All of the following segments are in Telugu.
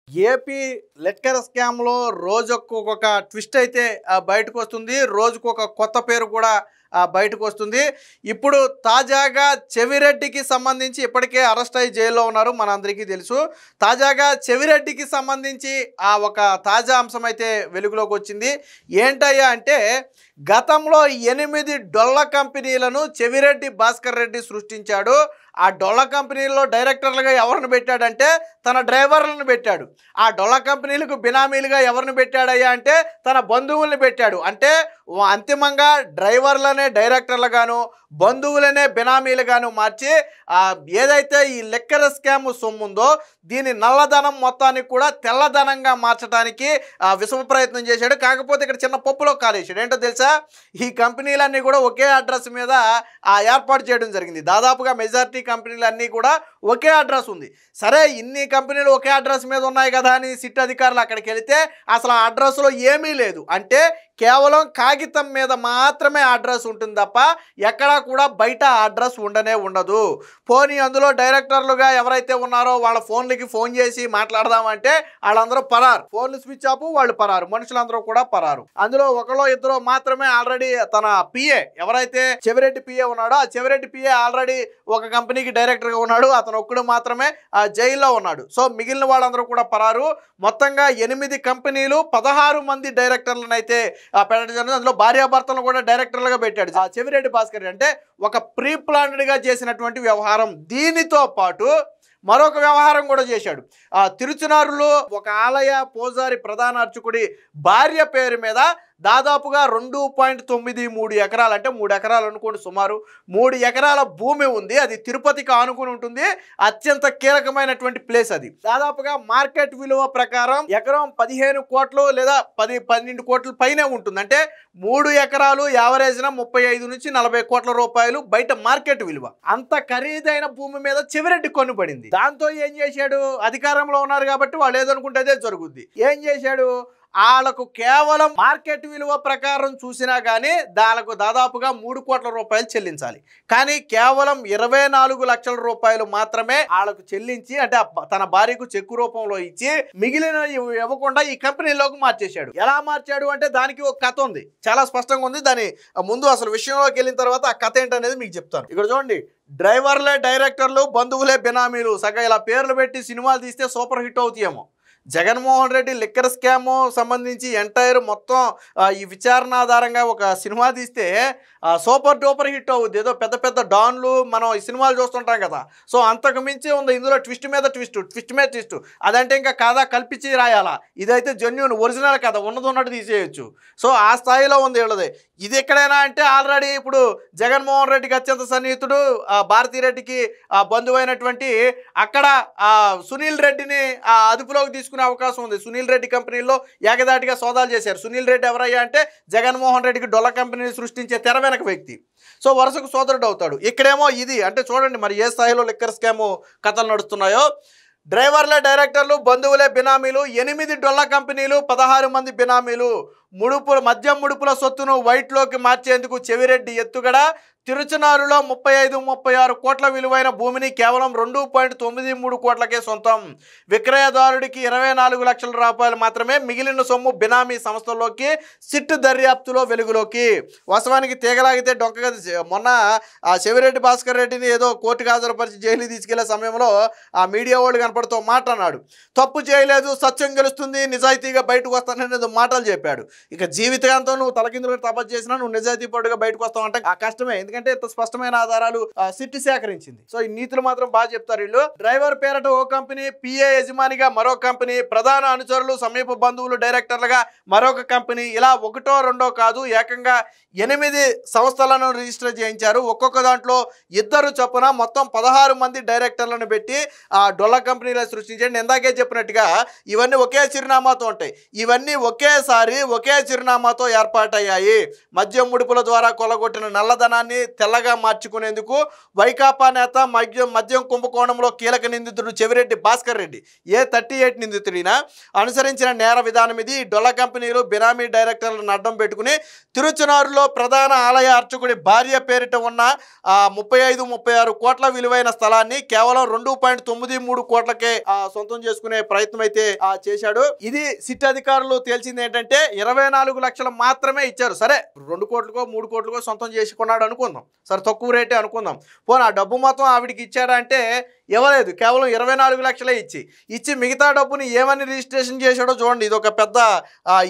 ఏపీ లిక్కర్ స్కామ్లో రోజుకొక ట్విస్ట్ అయితే బయటకు వస్తుంది. రోజుకొక కొత్త పేరు కూడా బయటకు వస్తుంది. ఇప్పుడు తాజాగా చెవిరెడ్డికి సంబంధించి ఇప్పటికే అరెస్ట్ అయ్యి జైల్లో ఉన్నారు, మనందరికీ తెలుసు. తాజాగా చెవిరెడ్డికి సంబంధించి ఒక తాజా అంశం అయితే వెలుగులోకి వచ్చింది. ఏంటయ్యా అంటే, గతంలో 8 డొల్ల కంపెనీలను చెవిరెడ్డి భాస్కర్ రెడ్డి సృష్టించాడు. ఆ డొల్ల కంపెనీల్లో డైరెక్టర్లుగా ఎవరిని పెట్టాడంటే తన డ్రైవర్లను పెట్టాడు. ఆ డొల్ల కంపెనీలకు బినామీలుగా ఎవరిని పెట్టాడయ్యా అంటే తన బంధువుల్ని పెట్టాడు. అంటే అంతిమంగా డ్రైవర్లనే డైరెక్టర్లుగాను బంధువులనే బినామీలుగాను మార్చి ఏదైతే ఈ లిక్కర్ స్కామ్ సొమ్ముందో దీని నల్లధనం మొత్తానికి కూడా తెల్లధనంగా మార్చడానికి విశ్వ ప్రయత్నం చేశాడు. కాకపోతే ఇక్కడ చిన్న పప్పులో కాలేశాడు. ఏంటో తెలుసా, ఈ కంపెనీలన్నీ కూడా ఒకే అడ్రస్ మీద ఏర్పాటు చేయడం జరిగింది. దాదాపుగా మెజారిటీ కంపెనీలన్నీ కూడా ఒకే అడ్రస్ ఉంది. సరే, ఇన్ని కంపెనీలు ఒకే అడ్రస్ మీద ఉన్నాయి కదా అని సిట్ అధికారులు అక్కడికి వెళితే అసలు ఆ అడ్రస్లో ఏమీ లేదు. అంటే కేవలం కాగితం మీద మాత్రమే అడ్రస్ ఉంటుంది తప్ప ఎక్కడా కూడా బయట అడ్రస్ ఉండనే ఉండదు. పోనీ అందులో డైరెక్టర్లుగా ఎవరైతే ఉన్నారో వాళ్ళ ఫోన్లకి ఫోన్ చేసి మాట్లాడదామంటే వాళ్ళందరూ పరారు. ఫోన్లు స్విచ్ ఆఫ్, వాళ్ళు పరారు, మనుషులందరూ కూడా పరారు. అందులో ఒకరో ఇద్దరు మాత్రమే ఆల్రెడీ తన పిఏ ఎవరైతే చెవిరెడ్డి పిఏ ఉన్నాడో ఆ చెవిరెడ్డి పిఏ ఆల్రెడీ ఒక కంపెనీకి డైరెక్టర్గా ఉన్నాడు. అతను ఒక్కడు మాత్రమే జైల్లో ఉన్నాడు. సో మిగిలిన వాళ్ళందరూ కూడా పరారు. మొత్తంగా 8 కంపెనీలు 16 మంది డైరెక్టర్లను అయితే పెట్టడం జరిగింది. అందులో భార్యాభర్తలను కూడా డైరెక్టర్లుగా పెట్టాడు. ఆ చెవిరెడ్డి భాస్కర్ అంటే ఒక ప్రీ ప్లాన్డ్గా చేసినటువంటి వ్యవహారం. దీనితో పాటు మరొక వ్యవహారం కూడా చేశాడు. తిరుచునారులో ఒక ఆలయ పూజారి ప్రధాన అర్చకుడి భార్య పేరు మీద దాదాపుగా 2.93 ఎకరాలు, అంటే 3 ఎకరాలు అనుకోండి, సుమారు 3 ఎకరాల భూమి ఉంది. అది తిరుపతికి ఆనుకుని ఉంటుంది. అత్యంత కీలకమైనటువంటి ప్లేస్ అది. దాదాపుగా మార్కెట్ విలువ ప్రకారం ఎకరం 15 కోట్లు లేదా 10-12 కోట్ల పైనే ఉంటుంది. అంటే 3 ఎకరాలు యావరేజ్న 35 నుంచి 40 కోట్ల రూపాయలు బయట మార్కెట్ విలువ. అంత ఖరీదైన భూమి మీద చెవిరెడ్డి కొనుబడింది. దాంతో ఏం చేశాడు, అధికారంలో ఉన్నారు కాబట్టి వాళ్ళు ఏదనుకుంటే అదే జరుగుద్ది. ఏం చేశాడు, వాళ్ళకు కేవలం మార్కెట్ విలువ ప్రకారం చూసినా కానీ దానికి దాదాపుగా 3 కోట్ల రూపాయలు చెల్లించాలి. కానీ కేవలం 24 లక్షల రూపాయలు మాత్రమే వాళ్ళకు చెల్లించి, అంటే తన భార్యకు చెక్కు రూపంలో ఇచ్చి మిగిలిన ఇవ్వకుండా ఈ కంపెనీలోకి మార్చేశాడు. ఎలా మార్చాడు అంటే దానికి ఒక కథ ఉంది, చాలా స్పష్టంగా ఉంది. దాని ముందు అసలు విషయంలోకి వెళ్ళిన తర్వాత ఆ కథ ఏంటనేది మీకు చెప్తాను. ఇక్కడ చూడండి, డ్రైవర్లే డైరెక్టర్లు, బంధువులే బినామీలు, సగం ఇలా పేర్లు పెట్టి సినిమాలు తీస్తే సూపర్ హిట్ అవుతాయేమో. జగన్మోహన్ రెడ్డి లిక్కర్ స్కామ్ సంబంధించి ఎంటైర్ మొత్తం ఈ విచారణ ఆధారంగా ఒక సినిమా తీస్తే సూపర్ డూపర్ హిట్ అవుద్ది. ఏదో పెద్ద పెద్ద డాన్లు మనం ఈ సినిమాలు చూస్తుంటాం కదా, సో అంతకు మించి ఉంది. ఇందులో ట్విస్ట్ మీద ట్విస్ట్, ట్విస్ట్ మీద ట్విస్ట్. అదంటే ఇంకా కథ కల్పించి రాయాలా, ఇదైతే జెన్యూన్ ఒరిజినల్ కథ, ఉన్నది ఉన్నట్టు తీసేయచ్చు. సో ఆ స్థాయిలో ఉంది వీళ్ళది. ఇది ఎక్కడైనా అంటే ఆల్రెడీ ఇప్పుడు జగన్మోహన్ రెడ్డికి అత్యంత సన్నిహితుడు, భారతీరెడ్డికి బంధువైనటువంటి అక్కడ సునీల్ రెడ్డిని అదుపులోకి తీసుకునే అవకాశం ఉంది. సునీల్ రెడ్డి కంపెనీలో ఏకదాటిగా సోదాలు చేశారు. సునీల్ రెడ్డి ఎవరయ్యా అంటే జగన్మోహన్ రెడ్డికి డొల్ల కంపెనీని సృష్టించే తెర వెనక వ్యక్తి. సో వరుసకు సోదరుడు అవుతాడు. ఇక్కడేమో ఇది. అంటే చూడండి మరి ఏ స్థాయిలో లిక్కర్ స్కామ్ కథలు నడుస్తున్నాయో. డ్రైవర్లే డైరెక్టర్లు, బంధువులే బినామీలు, 8 డొల్ల కంపెనీలు, 16 మంది బినామీలు. మద్యం ముడుపుల సొత్తును వైట్లోకి మార్చేందుకు చెవిరెడ్డి ఎత్తుగడ. తిరుచునారులో 35-36 కోట్ల విలువైన భూమిని కేవలం 2.93 కోట్లకే సొంతం. విక్రయదారుడికి 24 లక్షల రూపాయలు మాత్రమే. మిగిలిన సొమ్ము బినామీ సంస్థల్లోకి. సిట్ దర్యాప్తులో వెలుగులోకి. వాస్తవానికి తీగలాగితే డొంకగది. మొన్న చెవిరెడ్డి భాస్కర్ రెడ్డిని ఏదో కోర్టుకు హాజరుపరిచి జైలు తీసుకెళ్లే సమయంలో ఆ మీడియా వాళ్ళు కనపడుతూ మాట్లాడు. తప్పు చేయలేదు, సత్యం గెలుస్తుంది, నిజాయితీగా బయటకు వస్తాననేది మాటలు చెప్పాడు. ఇక జీవితాంతం నువ్వు తలకిందులుగా తపస్సు చేసినా నువ్వు నిజాయితీ పడుగా బయటకు వస్తావు అంటే కష్టమే. ఎందుకంటే ఇంత స్పష్టమైన ఆధారాలు సిట్ సేకరించింది. సో ఈ నీతులు మాత్రం బాగా చెప్తారు వీళ్ళు. డ్రైవర్ పేరట ఓ కంపెనీ, పిఏ యజమానిగా మరో కంపెనీ, ప్రధాన అనుచరులు సమీప బంధువులు డైరెక్టర్లుగా మరొక కంపెనీ. ఇలా ఒకటో రెండో కాదు, ఏకంగా 8 సంస్థలను రిజిస్టర్ చేయించారు. ఒక్కొక్క దాంట్లో 2 చొప్పున మొత్తం 16 మంది డైరెక్టర్లను పెట్టి డొల్ల కంపెనీలను సృష్టించండి. ఇందాకే చెప్పినట్టుగా ఇవన్నీ ఒకే చిరునామాతో ఉంటాయి. ఇవన్నీ ఒకేసారి ఒకే ఒకే చిరునామాతో ఏర్పాటయ్యాయి. మద్యం ముడుపుల ద్వారా కొల్లగొట్టిన నల్లధనాన్ని తెల్లగా మార్చుకునేందుకు వైకాపా నేత మద్యం కుంభకోణంలో కీలక నిందితుడు చెవిరెడ్డి భాస్కర్ రెడ్డి A38 నిందితుడిన అనుసరించిన నేర విధానం ఇది. డొల్ల కంపెనీలు బినామీ డైరెక్టర్లను అడ్డం పెట్టుకుని తిరుచునారులో ప్రధాన ఆలయ అర్చకుడి భార్య పేరిట ఉన్న 35-36 కోట్ల విలువైన స్థలాన్ని కేవలం 2.93 కోట్లకే సొంతం చేసుకునే ప్రయత్నం అయితే చేశాడు. ఇది సిట్ అధికారులు తేల్చింది ఏంటంటే 24 లక్షలు మాత్రమే ఇచ్చారు. సరే 2 కోట్లకో 3 కోట్లకో సొంతం చేసుకున్నాడు అనుకుందాం, సరే తక్కువ రేటే అనుకుందాం. పోనీ ఆ డబ్బు మొత్తం ఆవిడికి ఇచ్చాడంటే ఇవ్వలేదు, కేవలం 24 లక్షలే ఇచ్చి మిగతా డబ్బుని ఏమని రిజిస్ట్రేషన్ చేశాడో చూడండి. ఇది ఒక పెద్ద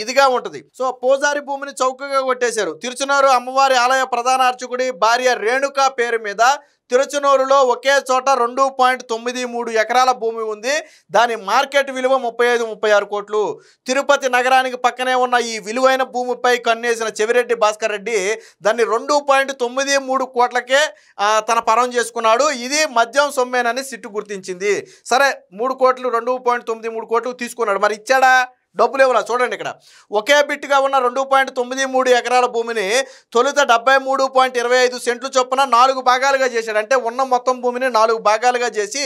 ఇదిగా ఉంటుంది. సో పూజారి భూమిని చౌకగా కొట్టేశారు. తిరుచునారు అమ్మవారి ఆలయ ప్రధాన అర్చకుడి భార్య రేణుక పేరు మీద తిరుచునూరులో ఒకే చోట 2.93 ఎకరాల భూమి ఉంది. దాని మార్కెట్ విలువ 35-36 కోట్లు. తిరుపతి నగరానికి పక్కనే ఉన్న ఈ విలువైన భూమిపై కన్నేసిన చెవిరెడ్డి భాస్కర్ రెడ్డి దాన్ని 2.93 కోట్లకే తన పరం చేసుకున్నాడు. ఇది మద్యం సొమ్మేనని సిట్టు గుర్తించింది. సరే 3 కోట్లు 2.93 కోట్లు తీసుకున్నాడు, మరి ఇచ్చాడా? డబ్బులు ఇవ్వాల. చూడండి ఇక్కడ ఒకే బిట్టుగా ఉన్న 2.93 ఎకరాల భూమిని తొలుత 73.25 సెంట్లు చొప్పున 4 భాగాలుగా చేశాడు. అంటే ఉన్న మొత్తం భూమిని 4 భాగాలుగా చేసి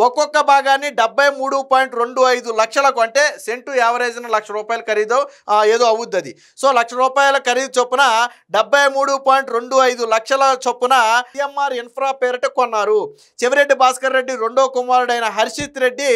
ఒక్కొక్క భాగాన్ని 73.25 లక్షలకు, అంటే సెంటు యావరేజ్న ₹1,00,000 ఖరీదు ఏదో అవుద్ది అది. సో ₹1,00,000 ఖరీదు చొప్పున 73.25 లక్షల చొప్పున సిఎంఆర్ ఇన్ఫ్రా పేరిట కొన్నారు. చెవిరెడ్డి భాస్కర్ రెడ్డి రెండో కుమారుడైన హర్షిత్ రెడ్డి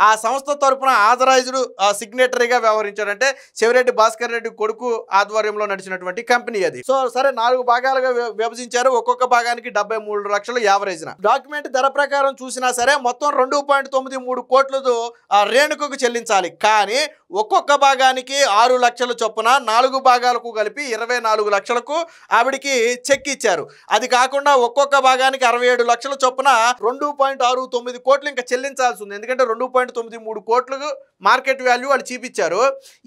ఆ సంస్థ తరపున ఆథరైజ్డ్ సిగ్నేటరీ వ్యవహరించాడంటే చెవిరెడ్డి భాస్కర్ రెడ్డి కొడుకు ఆధ్వర్యంలో నడిచినటువంటి కంపెనీ అది. సో సరే 4 భాగాలుగా విభజించారు. ఒక్కొక్క భాగానికి 73 లక్షలు యావరేజ్న. డాక్యుమెంట్ ధర ప్రకారం చూసినా సరే మొత్తం 2.93 కోట్లు రేణుకకు చెల్లించాలి. కానీ ఒక్కొక్క భాగానికి 6 లక్షల చొప్పున 4 భాగాలకు కలిపి 24 లక్షలకు ఆవిడికి చెక్ ఇచ్చారు. అది కాకుండా ఒక్కొక్క భాగానికి 67 లక్షల చొప్పున 2.69 కోట్లు ఇంకా చెల్లించాల్సి ఉంది. ఎందుకంటే 2.93 కోట్లు మార్కెట్ వాల్యూ వాళ్ళు చూపించారు.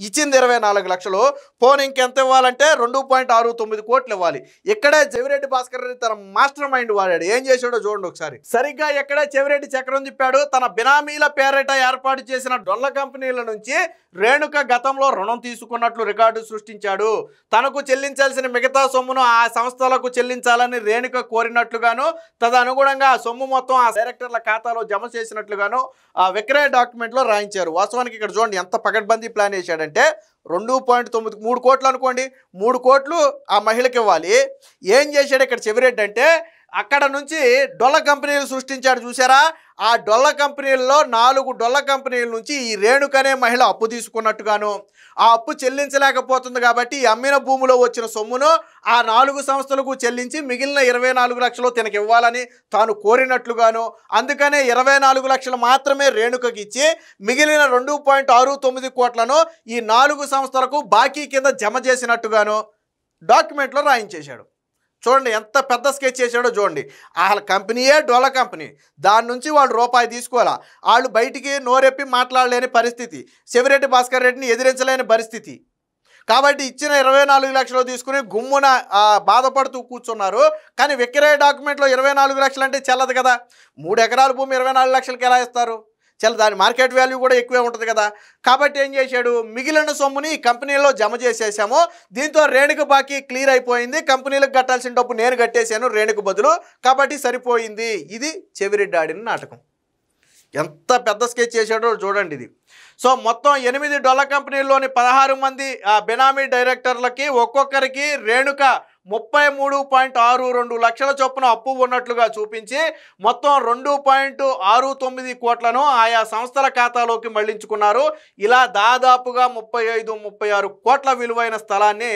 ఇచ్చింది 24 లక్షలు. పోనీ ఇంకెంత ఇవ్వాలంటే 2.69 కోట్లు ఇవ్వాలి. ఇక్కడే చెవిరెడ్డి భాస్కర్ రెడ్డి తన మాస్టర్ మైండ్ వాడాడు. ఏం చేశాడో చూడండి ఒకసారి. సరిగ్గా ఇక్కడే చెవిరెడ్డి చక్రం తిప్పాడు. తన బినామీల పేరిట ఏర్పాటు చేసిన డొల్ల కంపెనీల నుంచి రేణుక గతంలో రుణం తీసుకున్నట్లు రికార్డు సృష్టించాడు. తనకు చెల్లించాల్సిన మిగతా సొమ్మును ఆ సంస్థలకు చెల్లించాలని రేణుక కోరినట్లుగాను, తదనుగుణంగా ఆ సొమ్ము మొత్తం ఆ డైరెక్టర్ల ఖాతాలో జమ చేసినట్లుగాను ఆ విక్రయ డాక్యుమెంట్లో రాయించారు. వాస్తవానికి ఇక్కడ చూడండి ఎంత పకడ్బందీ ప్లాన్ వేశాడంటే 2.93 కోట్లు అనుకోండి, 3 కోట్లు ఆ మహిళకి ఇవ్వాలి. ఏం చేశాడు ఇక్కడ చెవిరెడ్డి అంటే అక్కడ నుంచి డొల్ల కంపెనీలు సృష్టించాడు. చూసారా? ఆ డొల్ల కంపెనీల్లో 4 డొల్ల కంపెనీల నుంచి ఈ రేణుకనే మహిళ అప్పు తీసుకున్నట్టుగాను, ఆ అప్పు చెల్లించలేకపోతుంది కాబట్టి అమ్మిన భూమిలో వచ్చిన సొమ్మును ఆ 4 సంస్థలకు చెల్లించి మిగిలిన 24 లక్షలు తనకి ఇవ్వాలని తాను కోరినట్లుగాను, అందుకనే 24 లక్షలు మాత్రమే రేణుకకి ఇచ్చి మిగిలిన 2.69 కోట్లను ఈ 4 సంస్థలకు బాకీ కింద జమ చేసినట్టుగాను డాక్యుమెంట్లో రాయించేశాడు. చూడండి ఎంత పెద్ద స్కెచ్ చేశాడో చూడండి. వాళ్ళ కంపెనీయే డొల్ల కంపెనీ, దాని నుంచి వాళ్ళు రూపాయి తీసుకోవాలా, వాళ్ళు బయటికి నోరెప్పి మాట్లాడలేని పరిస్థితి, చెవిరెడ్డి భాస్కర్ రెడ్డిని ఎదిరించలేని పరిస్థితి. కాబట్టి ఇచ్చిన 24 లక్షలు తీసుకుని గుమ్మున బాధపడుతూ కూర్చున్నారు. కానీ విక్రయ డాక్యుమెంట్లో 24 లక్షలు అంటే చెల్లదు కదా. 3 ఎకరాల భూమి 24 లక్షలకి ఎలా ఇస్తారు? దాని మార్కెట్ వాల్యూ కూడా ఎక్కువే ఉంటుంది కదా. కాబట్టి ఏం చేశాడు, మిగిలిన సొమ్ముని కంపెనీలో జమ చేసేసాము. దీంతో రేణుక బాకీ క్లియర్ అయిపోయింది. కంపెనీలకు కట్టాల్సిన డబ్బు నేను కట్టేశాను రేణుకు బదులు, కాబట్టి సరిపోయింది. ఇది చెవిరెడ్డి ఆడిన నాటకం. ఎంత పెద్ద స్కెచ్ చేశాడో చూడండి ఇది. సో మొత్తం 8 డొల్ల కంపెనీల్లోని 16 మంది బెనామీ డైరెక్టర్లకి ఒక్కొక్కరికి రేణుక 33.62 లక్షల చొప్పున అప్పు ఉన్నట్లుగా చూపించి మొత్తం 2.69 కోట్లను ఆయా సంస్థల ఖాతాలోకి మళ్లించుకున్నారు. ఇలా దాదాపుగా 35-36 కోట్ల విలువైన స్థలాన్ని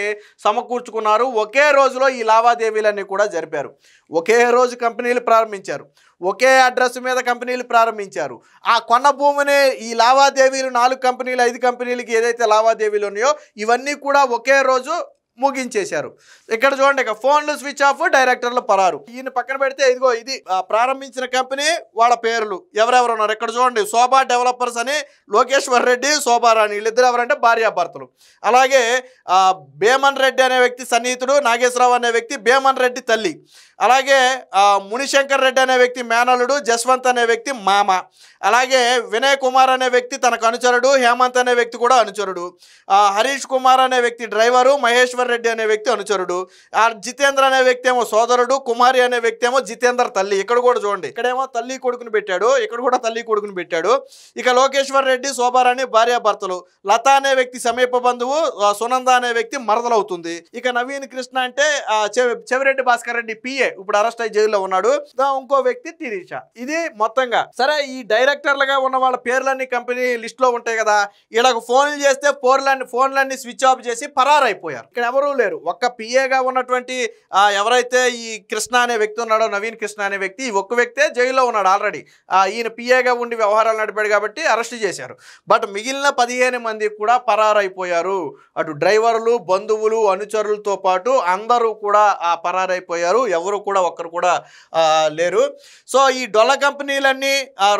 సమకూర్చుకున్నారు. ఒకే రోజులో ఈ లావాదేవీలన్నీ కూడా జరిపారు. ఒకే రోజు కంపెనీలు ప్రారంభించారు. ఒకే అడ్రస్ మీద కంపెనీలు ప్రారంభించారు. ఆ కొన్న భూమిని ఈ లావాదేవీలు 4 కంపెనీలు 5 కంపెనీలకి ఏదైతే లావాదేవీలు ఉన్నాయో ఇవన్నీ కూడా ఒకే రోజు ముగించేశారు. ఇక్కడ చూడండి, ఇక ఫోన్లు స్విచ్ ఆఫ్, డైరెక్టర్లు పరారు. ఈయన పక్కన పెడితే ఇదిగో ఇది ప్రారంభించిన కంపెనీ, వాళ్ళ పేర్లు ఎవరెవరు ఉన్నారు ఇక్కడ చూడండి. శోభా డెవలపర్స్ అని లోకేశ్వర్ రెడ్డి, శోభారాణి, వీళ్ళిద్దరు ఎవరంటే భార్యాభర్తలు. అలాగే భీమన్ రెడ్డి అనే వ్యక్తి సన్నిహితుడు, నాగేశ్వరరావు అనే వ్యక్తి భీమన్ రెడ్డి తల్లి. అలాగే మునిశంకర్ రెడ్డి అనే వ్యక్తి మేనలుడు, జస్వంత్ అనే వ్యక్తి మామ. అలాగే వినయ్ కుమార్ అనే వ్యక్తి తనకు అనుచరుడు, హేమంత్ అనే వ్యక్తి కూడా అనుచరుడు. హరీష్ కుమార్ అనే వ్యక్తి డ్రైవరు, మహేశ్వర్ రెడ్డి అనే వ్యక్తి అనుచరుడు. జితేంద్ర అనే వ్యక్తి ఏమో సోదరుడు, కుమారి అనే వ్యక్తి ఏమో జితేందర్ తల్లి. ఇక్కడ కూడా చూడండి, ఇక్కడేమో తల్లి కొడుకుని పెట్టాడు, ఇక్కడ కూడా తల్లి కొడుకుని పెట్టాడు. ఇక లోకేశ్వర్ రెడ్డి, శోభారాణి భార్యాభర్తలు. లత అనే వ్యక్తి సమీప బంధువు, సునంద అనే వ్యక్తి మరదలవుతుంది. ఇక నవీన్ కృష్ణ అంటే చెవిరెడ్డి భాస్కర్ రెడ్డి పిఏ, ఇప్పుడు అరెస్ట్ అయ్యి జైల్లో ఉన్నాడు. ఇంకో వ్యక్తి తిరీష. ఇది మొత్తంగా. సరే, ఈ డైరెక్టర్లుగా ఉన్న వాళ్ళ పేర్లన్నీ కంపెనీ లిస్ట్ లో ఉంటాయి కదా, వీళ్ళకు ఫోన్లు చేస్తే ఫోన్లన్నీ స్విచ్ ఆఫ్ చేసి పరారైపోయారు. ఇక్కడ ఎవరూ లేరు. ఒక్క పిఏగా ఉన్నటువంటి ఎవరైతే ఈ కృష్ణ అనే వ్యక్తి ఉన్నాడో, నవీన్ కృష్ణ అనే వ్యక్తి, ఈ ఒక్క వ్యక్తే జైల్లో ఉన్నాడు ఆల్రెడీ. ఈయన పిఏగా ఉండి వ్యవహారాలు నడిపాడు కాబట్టి అరెస్ట్ చేశారు. బట్ మిగిలిన 15 మంది కూడా పరారైపోయారు. అటు డ్రైవర్లు, బంధువులు, అనుచరులతో పాటు అందరూ కూడా పరారైపోయారు. ఎవరు కూడా ఒక్కరు కూడా లేరు. సో ఈ డొల్ల కంపెనీలన్నీ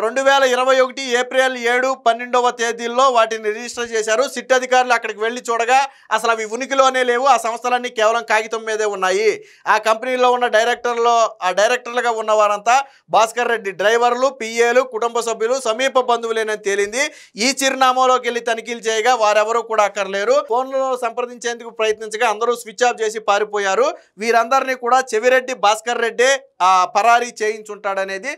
2021 ఏప్రిల్ 7, 12వ తేదీల్లో వాటిని రిజిస్టర్ చేశారు. సిట్ అధికారులు అక్కడికి వెళ్ళి చూడగా అసలు అవి ఉనికిలోనే లేవు. ఆ సంస్థలన్నీ కేవలం కాగితం మీదే ఉన్నాయి. ఆ కంపెనీలో ఉన్న డైరెక్టర్లుగా ఉన్న వారంతా భాస్కర్ రెడ్డి డ్రైవర్లు, పిఏలు, కుటుంబ సభ్యులు, సమీప బంధువులేనని తేలింది. ఈ చిరునామాలోకి వెళ్ళి తనిఖీలు చేయగా వారెవరూ కూడా అక్కర్లేరు. ఫోన్లో సంప్రదించేందుకు ప్రయత్నించగా అందరూ స్విచ్ ఆఫ్ చేసి పారిపోయారు. వీరందరినీ కూడా చెవిరెడ్డి భాస్కర్ రెడ్డి పరారీ చేయించుంటాడనేది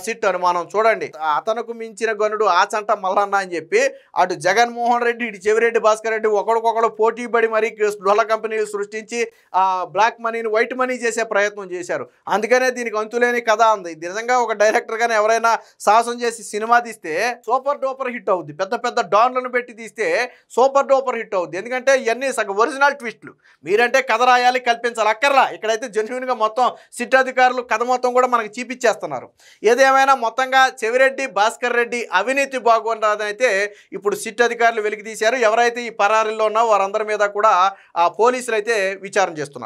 సిట్ అనుమానం. చూడండి, అతనుకు మించిన గనుడు ఆచంట మల్లన్న అని చెప్పి అటు జగన్మోహన్ రెడ్డి, ఇటు చెవిరెడ్డి భాస్కర్ రెడ్డి ఒకరికొకరు పోటీ పడి మరీ డొల్ల కంపెనీలు సృష్టించి బ్లాక్ మనీని వైట్ మనీ చేసే ప్రయత్నం చేశారు. అందుకనే దీనికి అంతులేని కథ ఉంది. నిజంగా ఒక డైరెక్టర్ గానే ఎవరైనా సాహసం చేసి సినిమా తీస్తే సూపర్ డూపర్ హిట్ అవుద్ది. పెద్ద పెద్ద డాన్లను పెట్టి తీస్తే సూపర్ డూపర్ హిట్ అవుద్ది. ఎందుకంటే ఇవన్నీ సగం ఒరిజినల్ ట్విస్ట్లు. మీరంటే కథ రాయాలి, కల్పించాలి, అక్కర్లా. ఇక్కడైతే జెన్యున్గా మొత్తం సిట్ అధికారులు కథ మొత్తం కూడా మనకి చూపించేస్తున్నారు. ఏదేమైనా మొత్తంగా చెవిరెడ్డి భాస్కర్ రెడ్డి అవినీతి బాగుండదైతే ఇప్పుడు సిట్ అధికారులు వెలికి తీశారు. ఎవరైతే ఈ పరారీలో ఉన్నారో వారందరి మీద కూడా పోలీసులు అయితే విచారణ చేస్తున్నారు.